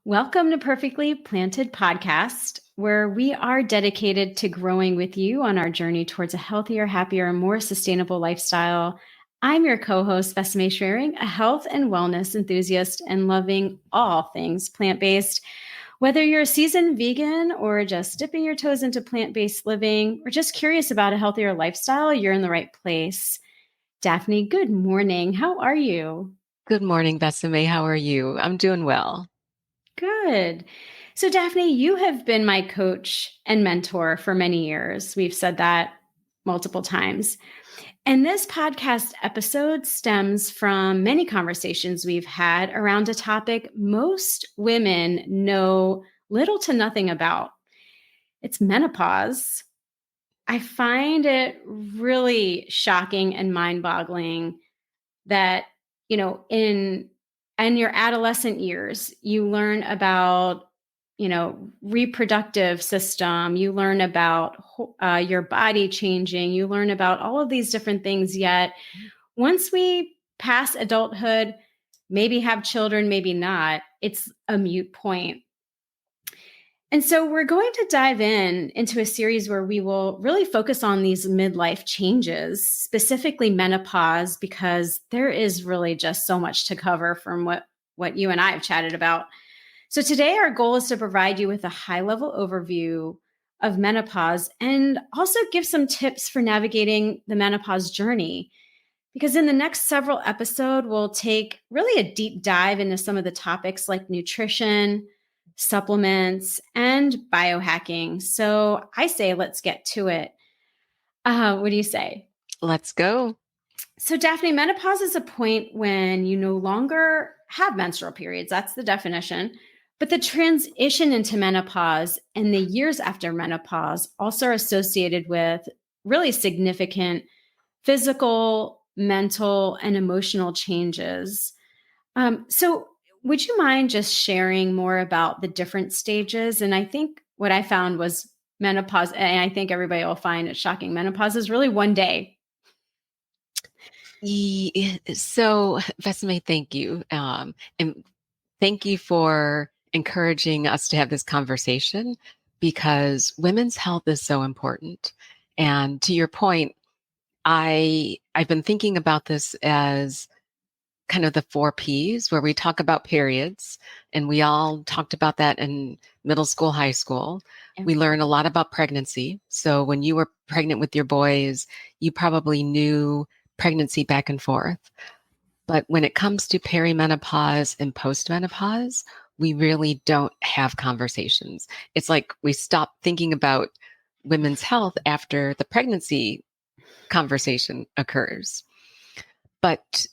Welcome to Perfectly Planted Podcast, where we are dedicated to growing with you on our journey towards a healthier, happier, and more sustainable lifestyle. I'm your co-host, Bascom, a health and wellness enthusiast and loving all things plant-based. Whether you're a seasoned vegan or just dipping your toes into plant-based living or just curious about a healthier lifestyle, you're in the right place. Daphne, good morning. How are you? Good morning, Besame. How are you? I'm doing well. Good. So, Daphne, you have been my coach and mentor for many years. We've said that multiple times. And this podcast episode stems from many conversations we've had around a topic most women know little to nothing about. It's menopause. I find it really shocking and mind boggling that, in your adolescent years, you learn about, reproductive system, you learn about your body changing, you learn about all of these different things. Yet once we pass adulthood, maybe have children, maybe not, it's a moot point. And so we're going to dive into a series where we will really focus on these midlife changes, specifically menopause, because there is really just so much to cover from what you and I have chatted about. So today our goal is to provide you with a high-level overview of menopause and also give some tips for navigating the menopause journey. Because in the next several episodes, we'll take really a deep dive into some of the topics like nutrition, supplements, and biohacking. So I say, let's get to it. What do you say? Let's go. So, Daphne, menopause is a point when you no longer have menstrual periods. That's the definition. But the transition into menopause and the years after menopause also are associated with really significant physical, mental, and emotional changes. So, would you mind just sharing more about the different stages? And I think what I found was menopause, and I think everybody will find it shocking. Menopause is really one day. So, Besame, thank you. And thank you for encouraging us to have this conversation because women's health is so important. And to your point, I've been thinking about this as kind of the 4 Ps where we talk about periods, and we all talked about that in middle school, high school. Yeah. We learn a lot about pregnancy. So when you were pregnant with your boys, you probably knew pregnancy back and forth. But when it comes to perimenopause and postmenopause, we really don't have conversations. It's like we stop thinking about women's health after the pregnancy conversation occurs. But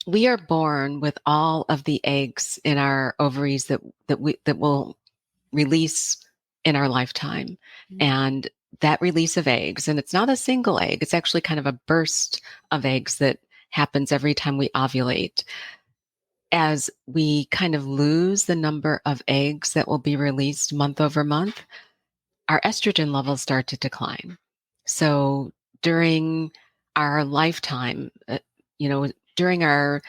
we are born with all of the eggs in our ovaries that will release in our lifetime. Mm-hmm. And that release of eggs, and it's not a single egg, it's actually kind of a burst of eggs that happens every time we ovulate. As we kind of lose the number of eggs that will be released month over month, our estrogen levels start to decline. So during our lifetime, during the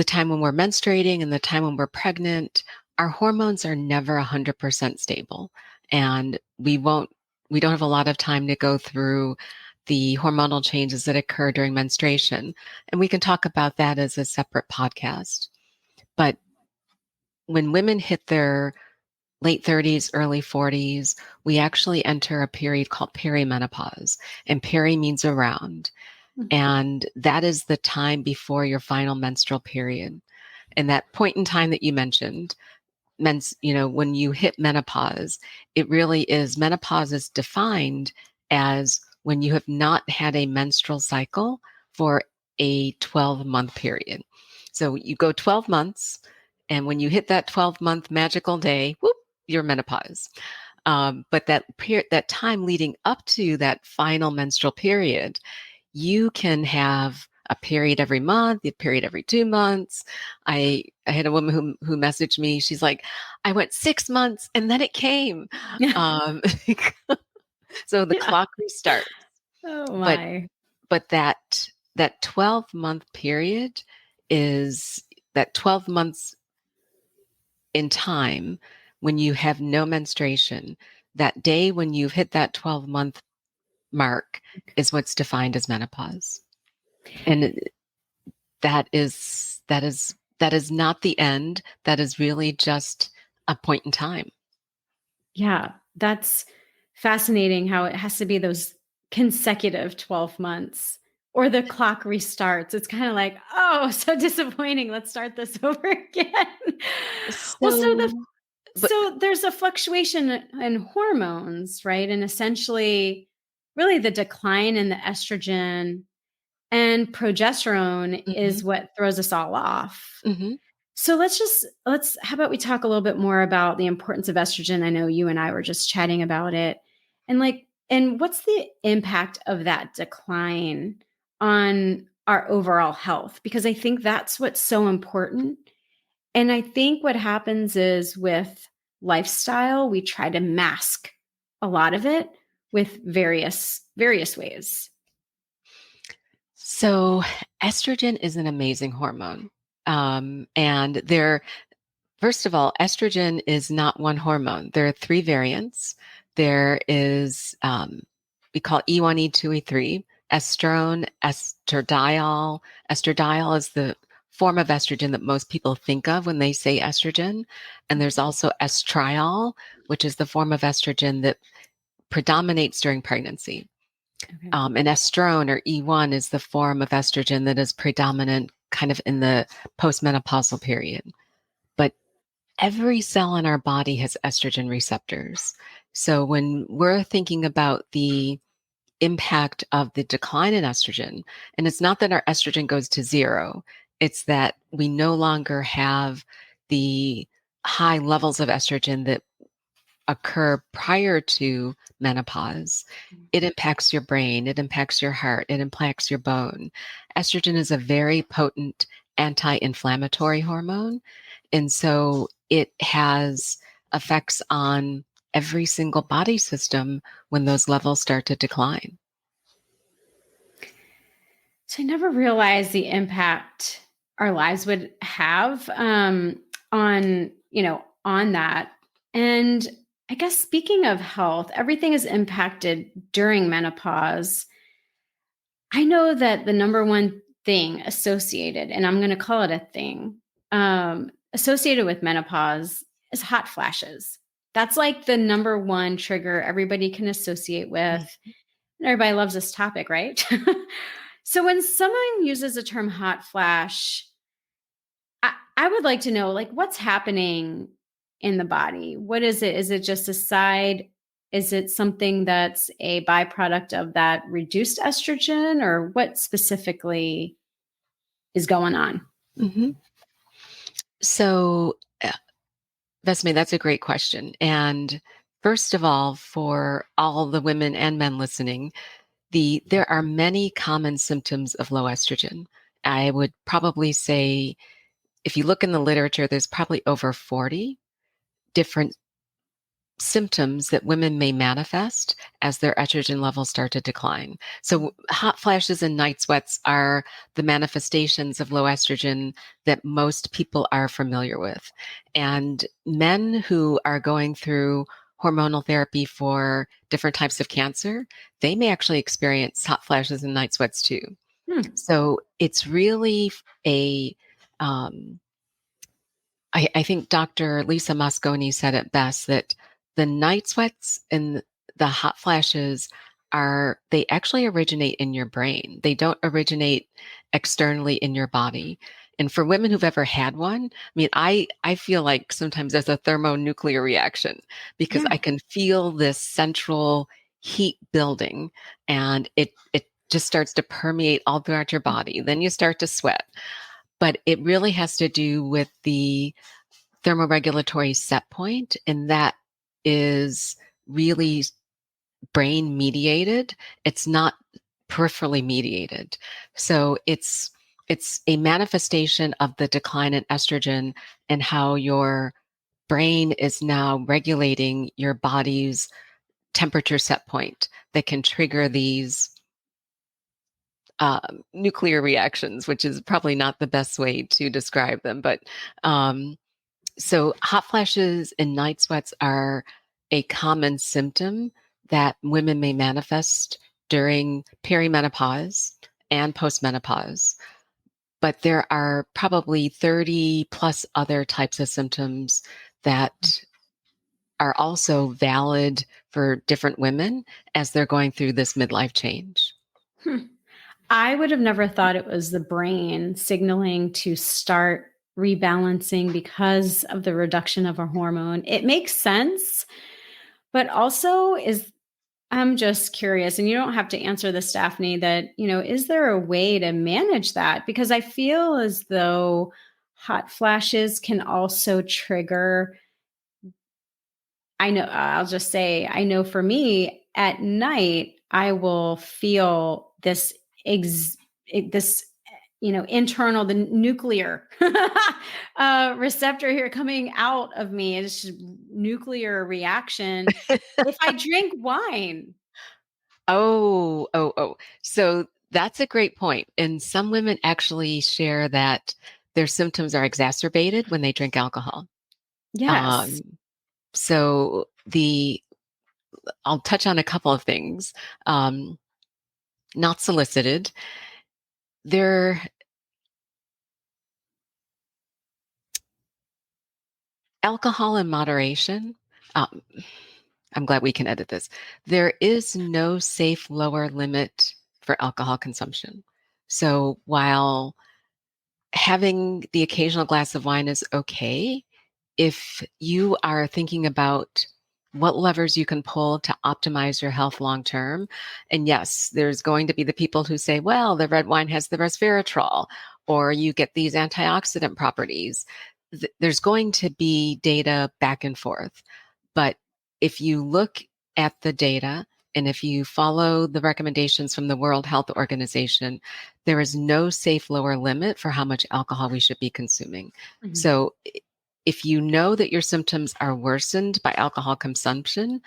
time when we're menstruating and the time when we're pregnant, our hormones are never 100% stable. And we don't have a lot of time to go through the hormonal changes that occur during menstruation. And we can talk about that as a separate podcast. But when women hit their late 30s, early 40s, we actually enter a period called perimenopause. And peri means around. And that is the time before your final menstrual period. And that point in time that you mentioned, when you hit menopause, it really is, menopause is defined as when you have not had a menstrual cycle for a 12-month period. So you go 12 months, and when you hit that 12-month magical day, whoop, you're menopause. But that time leading up to that final menstrual period, you can have a period every month, a period every 2 months. I had a woman who messaged me. She's like, I went 6 months and then it came. So the clock restarts. Oh my. But that 12-month period is that 12 months in time when you have no menstruation, that day when you've hit that 12-month mark is what's defined as menopause. And that is not the end. That is really just a point in time. Yeah, that's fascinating how it has to be those consecutive 12 months or the clock restarts. It's kind of like, oh, so disappointing. Let's start this over again. Well, So, but so there's a fluctuation in hormones, right? And essentially really the decline in the estrogen and progesterone is mhm, what throws us all off. mhm. So let's how about we talk a little bit more about the importance of estrogen? I know you and I were just chatting about it. And what's the impact of that decline on our overall health? Because I think that's what's so important. And I think what happens is with lifestyle, we try to mask a lot of it with various ways. So estrogen is an amazing hormone. And first of all, estrogen is not one hormone. There are three variants. There is, we call E1, E2, E3, estrone, estradiol. Estradiol is the form of estrogen that most people think of when they say estrogen. And there's also estriol, which is the form of estrogen that predominates during pregnancy. Okay. And estrone or E1 is the form of estrogen that is predominant kind of in the postmenopausal period. But every cell in our body has estrogen receptors. So when we're thinking about the impact of the decline in estrogen, and it's not that our estrogen goes to zero, it's that we no longer have the high levels of estrogen that occur prior to menopause. It impacts your brain, it impacts your heart, it impacts your bone. Estrogen is a very potent anti inflammatory hormone. And so it has effects on every single body system when those levels start to decline. So I never realized the impact our lives would have on that. And I guess speaking of health, everything is impacted during menopause. I know that the number one thing associated, and I'm going to call it a thing, associated with menopause is hot flashes. That's like the number one trigger everybody can associate with. And everybody loves this topic, right? So when someone uses the term hot flash, I would like to know like what's happening in the body. What is it? Is it just a side? Is it something that's a byproduct of that reduced estrogen, or what specifically is going on? Mhm. So, Vesme, that's a great question. And first of all, for all the women and men listening, there are many common symptoms of low estrogen. I would probably say, if you look in the literature, there's probably over 40 different symptoms that women may manifest as their estrogen levels start to decline. So, hot flashes and night sweats are the manifestations of low estrogen that most people are familiar with. And men who are going through hormonal therapy for different types of cancer, they may actually experience hot flashes and night sweats too. Hmm. So, it's really a um, I think Dr. Lisa Mosconi said it best that the night sweats and the hot flashes they actually originate in your brain. They don't originate externally in your body. And for women who've ever had one, I mean, I feel like sometimes there's a thermonuclear reaction because Yeah. I can feel this central heat building and it just starts to permeate all throughout your body. Then you start to sweat. But it really has to do with the thermoregulatory set point, and that is really brain mediated. It's not peripherally mediated. So it's a manifestation of the decline in estrogen and how your brain is now regulating your body's temperature set point that can trigger these nuclear reactions, which is probably not the best way to describe them, but um, So hot flashes and night sweats are a common symptom that women may manifest during perimenopause and postmenopause. But there are probably 30 plus other types of symptoms that are also valid for different women as they're going through this midlife change. Hmm. I would have never thought it was the brain signaling to start rebalancing because of the reduction of a hormone. It makes sense, but also is I'm just curious, and you don't have to answer this, Daphne, that, is there a way to manage that? Because I feel as though hot flashes can also trigger. I know, I'll just say, I know for me at night, I will feel this, internal, the nuclear receptor here coming out of me. It's just nuclear reaction. If I drink wine. Oh. So that's a great point. And some women actually share that their symptoms are exacerbated when they drink alcohol. Yes. Um, so I'll touch on a couple of things. Um, Not solicited. There, alcohol in moderation. Um, I'm glad we can edit this. There is no safe lower limit for alcohol consumption. So while having the occasional glass of wine is okay, if you are thinking about what levers you can pull to optimize your health long term, and yes, there's going to be the people who say, well, the red wine has the resveratrol, or you get these antioxidant properties. There's going to be data back and forth. But if you look at the data and if you follow the recommendations from the World Health Organization, there is no safe lower limit for how much alcohol we should be consuming. Mhm. So if you know that your symptoms are worsened by alcohol consumption,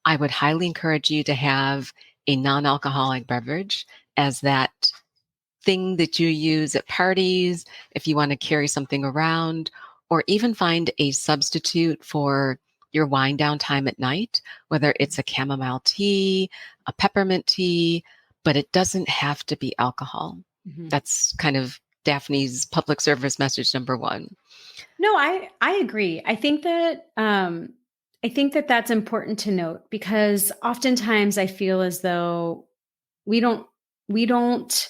I would highly encourage you to have a non-alcoholic beverage as that thing that you use at parties, if you want to carry something around, or even find a substitute for your wind down time at night, whether it's a chamomile tea, a peppermint tea, but it doesn't have to be alcohol. Mhm. That's kind of Daphne's public service message number one. No, I agree. I think that that's important to note because oftentimes I feel as though we don't we don't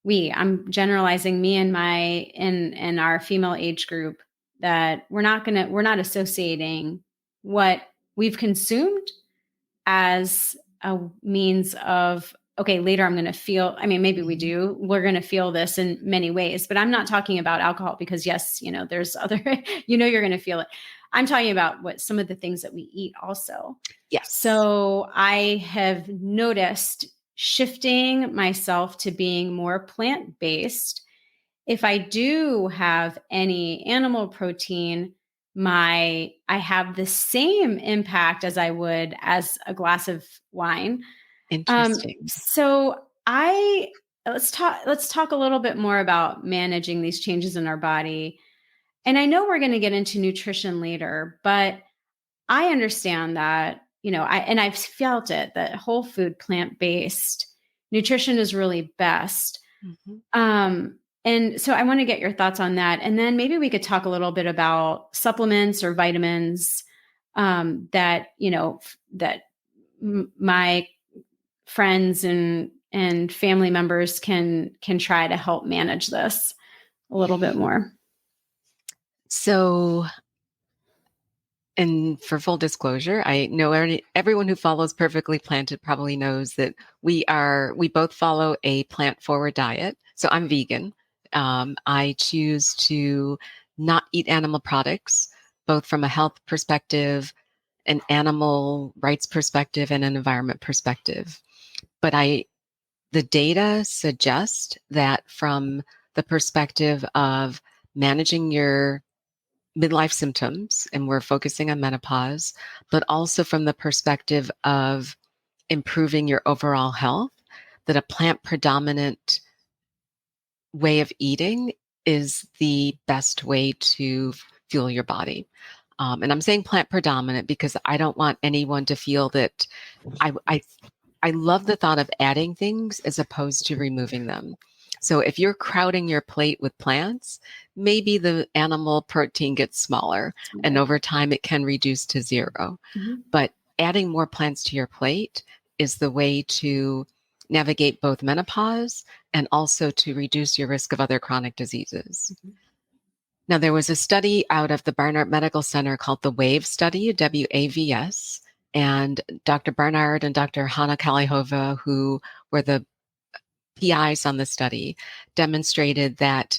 I'm generalizing me and my in our female age group that we're not associating what we've consumed as a means of, okay, later I'm going to feel, I mean, maybe we Mhm. do, we're going to feel this in many ways, but I'm not talking about alcohol because yes, there's other, you're going to feel it. I'm talking about what some of the things that we eat also. Yes. So I have noticed shifting myself to being more plant-based. If I do have any animal protein, I have the same impact as I would as a glass of wine. Interesting. So I let's talk a little bit more about managing these changes in our body. And I know we're going to get into nutrition later, but I understand that, I've felt it that whole food plant-based nutrition is really best. Mhm. And so I want to get your thoughts on that. And then maybe we could talk a little bit about supplements or vitamins that, that my friends and family members can try to help manage this a little bit more. So, and for full disclosure, I know everyone who follows Perfectly Planted probably knows that we both follow a plant forward diet. So I'm vegan. I choose to not eat animal products, both from a health perspective, an animal rights perspective, and an environment perspective. But the data suggest that from the perspective of managing your midlife symptoms, and we're focusing on menopause, but also from the perspective of improving your overall health, that a plant predominant way of eating is the best way to fuel your body. And I'm saying plant predominant because I don't want anyone to feel that I love the thought of adding things as opposed to removing them. So if you're crowding your plate with plants, maybe the animal protein gets smaller and over time it can reduce to zero. Mm-hmm. But adding more plants to your plate is the way to navigate both menopause and also to reduce your risk of other chronic diseases. Mm-hmm. Now, there was a study out of the Barnard Medical Center called the WAVE study, WAVS, and Dr. Barnard and Dr. Hanna Kalihova, who were the PIs on the study, demonstrated that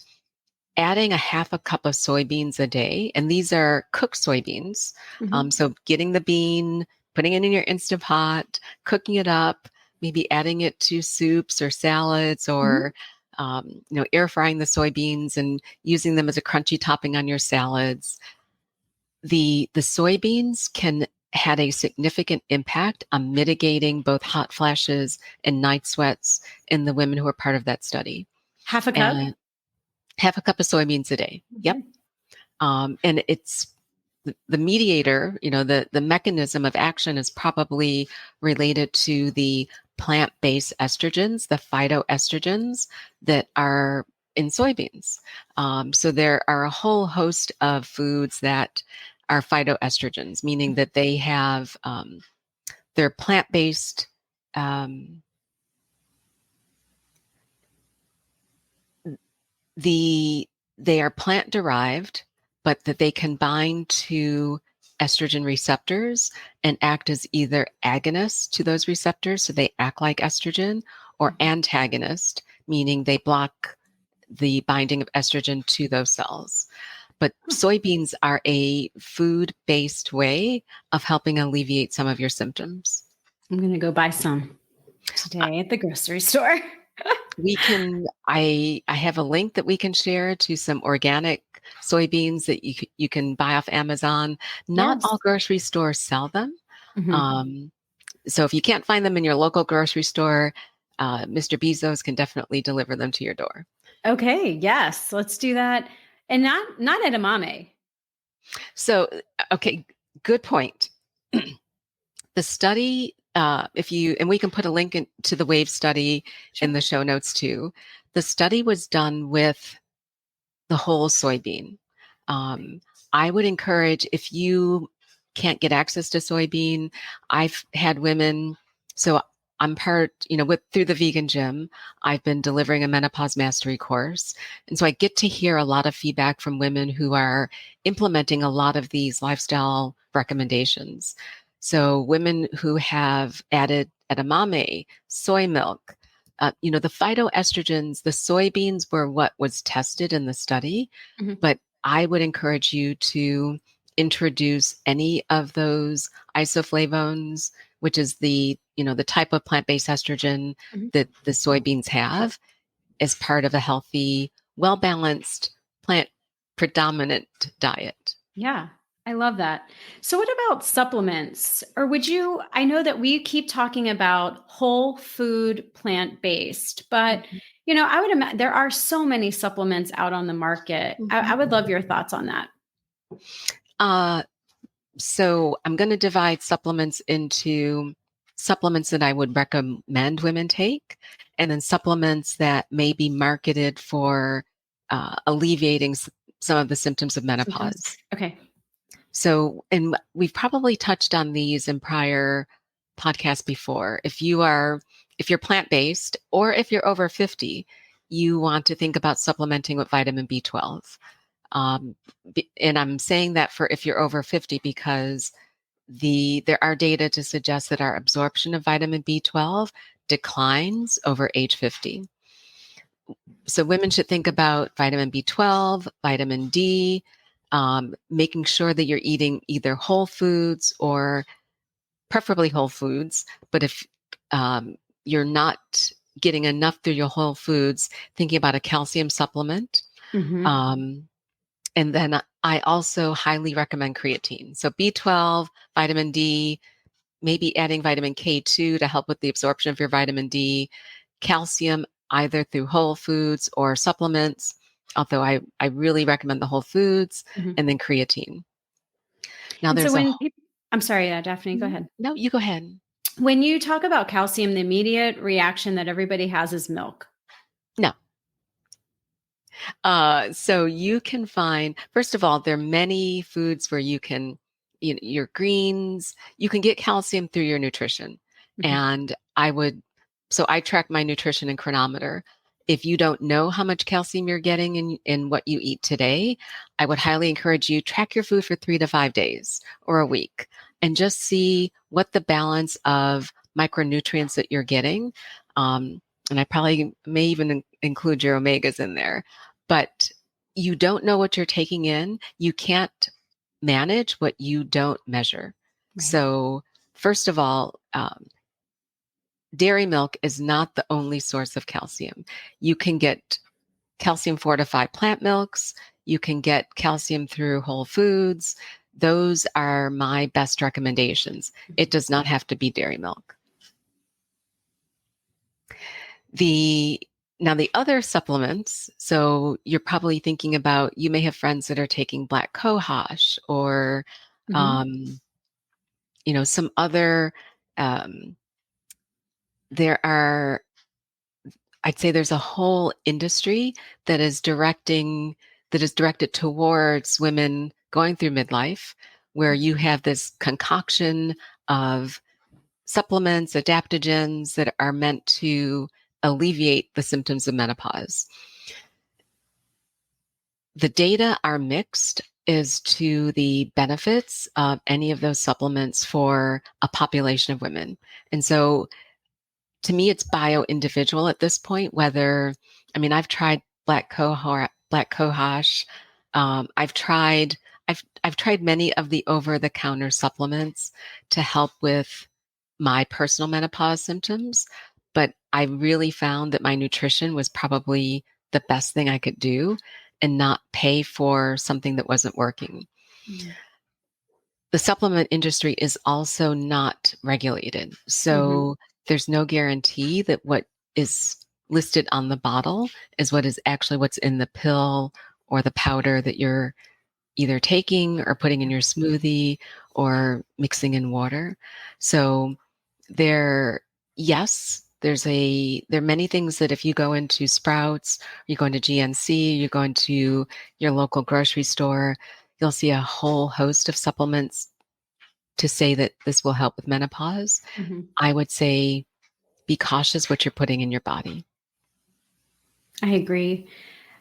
adding a half a cup of soybeans a day, and these are cooked soybeans, Mm-hmm. so getting the bean, putting it in your Instant Pot, cooking it up, maybe adding it to soups or salads or air frying the soybeans and using them as a crunchy topping on your salads. The soybeans had a significant impact on mitigating both hot flashes and night sweats in the women who were part of that study. Half a cup? And half a cup of soybeans a day. Okay. Yep. And it's the mediator, the mechanism of action is probably related to the plant-based estrogens, the phytoestrogens that are in soybeans. So there are a whole host of foods that are phytoestrogens, meaning that they have, they're plant-based, they are plant derived, but that they can bind to estrogen receptors and act as either agonist to those receptors, so they act like estrogen, or antagonist, meaning they block the binding of estrogen to those cells. But soybeans are a food-based way of helping alleviate some of your symptoms. I'm going to go buy some today at the grocery store. I have a link that we can share to some organic soybeans that you can buy off Amazon. Not all grocery stores sell them. Mm-hmm. So if you can't find them in your local grocery store, Mr. Bezos can definitely deliver them to your door. Okay. Yes. Let's do that. And not edamame. So, okay, good point. The study, and we can put a link to the WAVE study in the show notes too. The study was done with the whole soybean. I would encourage, if you can't get access to soybean, I've had women, so I'm through the vegan gym, I've been delivering a menopause mastery course. And so I get to hear a lot of feedback from women who are implementing a lot of these lifestyle recommendations. So women who have added edamame, soy milk, the phytoestrogens, the soybeans were what was tested in the study, but I would encourage you to introduce any of those isoflavones, which is the type of plant-based estrogen that the soybeans have, as part of a healthy, well-balanced, plant predominant diet. Yeah. I love that. So what about supplements? Or I know that we keep talking about whole food, plant-based, but I would imagine there are so many supplements out on the market. I would love your thoughts on that. So I'm going to divide supplements into supplements that I would recommend women take, and then supplements that may be marketed for alleviating some of the symptoms of menopause. Okay. So, and we've probably touched on these in prior podcasts before. If you're plant-based, or if you're over 50, you want to think about supplementing with vitamin B12. And I'm saying that for if you're over 50, because there are data to suggest that our absorption of vitamin B12 declines over age 50. So women should think about vitamin B12, vitamin D, making sure that you're eating either whole foods, or preferably whole foods. But if you're not getting enough through your whole foods, thinking about a calcium supplement. And then I also highly recommend creatine. So B12, vitamin D, maybe adding vitamin K2 to help with the absorption of your vitamin D, calcium either through whole foods or supplements, although I really recommend the whole foods Mhm. and then creatine. Now And so there's a, when people, I'm sorry, Daphne, go Mhm. ahead. No, you go ahead. When you talk about calcium, the immediate reaction that everybody has is milk. No. So you can find, first of all, there are many foods where you can, your greens, you can get calcium through your nutrition. Mhm. And so I track my nutrition in Chronometer. If you don't know how much calcium you're getting in what you eat today, I would highly encourage you track your food for 3 to 5 days or a week and just see what the balance of micronutrients that you're getting. And I probably may even include your omegas in there, but you don't know what you're taking in. You can't manage what you don't measure. Right. So, first of all, dairy milk is not the only source of calcium. You can get calcium fortified plant milks. You can get calcium through whole foods. Those are my best recommendations. It does not have to be dairy milk. The Now the other supplements, so you're probably thinking about, you may have friends that are taking black cohosh or Mhm. um, some other um, there are, I'd say there's a whole industry that is directed towards women going through midlife, where you have this concoction of supplements, adaptogens that are meant to alleviate the symptoms of menopause. The data are mixed as to the benefits of any of those supplements for a population of women. And so to me, it's bio individual at this point, whether, I mean, I've tried black cohosh. I've tried, I've tried many of the over the counter supplements to help with my personal menopause symptoms, but I really found that my nutrition was probably the best thing I could do and not pay for something that wasn't working. Mhm. The supplement industry is also not regulated. Mhm. So there's no guarantee that what is listed on the bottle is what is actually what's in the pill or the powder that you're either taking or putting in your smoothie or mixing in water. So there, yes, there are many things that if you go into Sprouts, you go into GNC, you go into your local grocery store, you'll see a whole host of supplements to say that this will help with menopause. Mhm. I would say be cautious what you're putting in your body. I agree.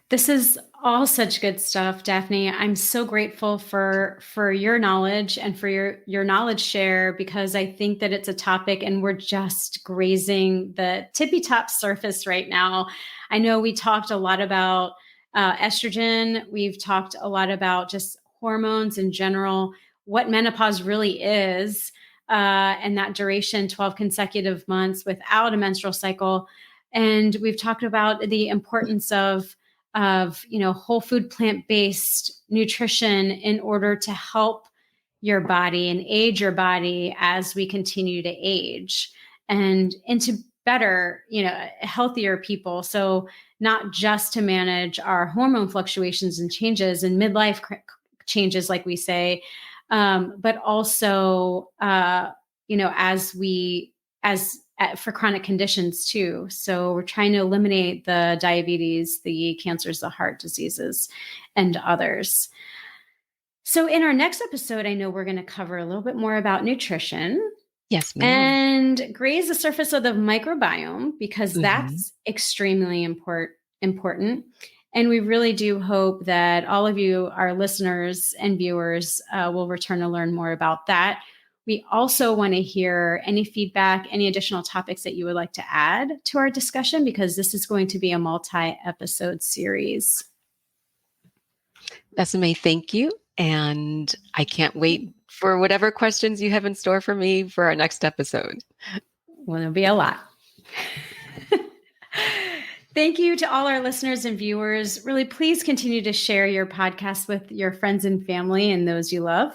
This is all such good stuff, Daphne. I'm so grateful for your knowledge and for your knowledge share, because I think that it's a topic and we're just grazing the tippy top surface right now. I know we talked a lot about estrogen. We've talked a lot about just hormones in general, what menopause really is, and that duration, 12 consecutive months without a menstrual cycle. And we've talked about the importance of whole food plant-based nutrition in order to help your body and age your body as we continue to age and into better, healthier people. So not just to manage our hormone fluctuations and changes and midlife changes, like we say, but also as we as for chronic conditions too. So we're trying to eliminate the diabetes, the cancers, the heart diseases, and others. So in our next episode, I know we're going to cover a little bit more about nutrition Yes, ma'am. and graze the surface of the microbiome, because Hmm. that's extremely important. And we really do hope that all of you, our listeners and viewers, will return to learn more about that. We also want to hear any feedback, any additional topics that you would like to add to our discussion, because this is going to be a multi-episode series. Besame, thank you. And I can't wait for whatever questions you have in store for me for our next episode. Well, there'll be a lot. Thank you to all our listeners and viewers. Really, please continue to share your podcast with your friends and family and those you love.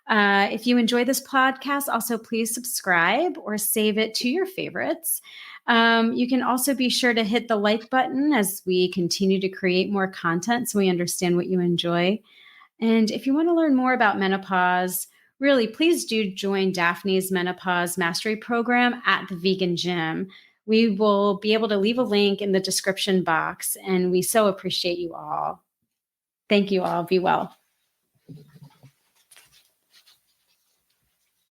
If you enjoy this podcast, also please subscribe or save it to your favorites. You can also be sure to hit the like button as we continue to create more content so we understand what you enjoy. And if you want to learn more about menopause, really, please do join Daphne's Menopause Mastery Program at the Vegan Gym. We will be able to leave a link in the description box, and we so appreciate you all. Thank you all. Be well.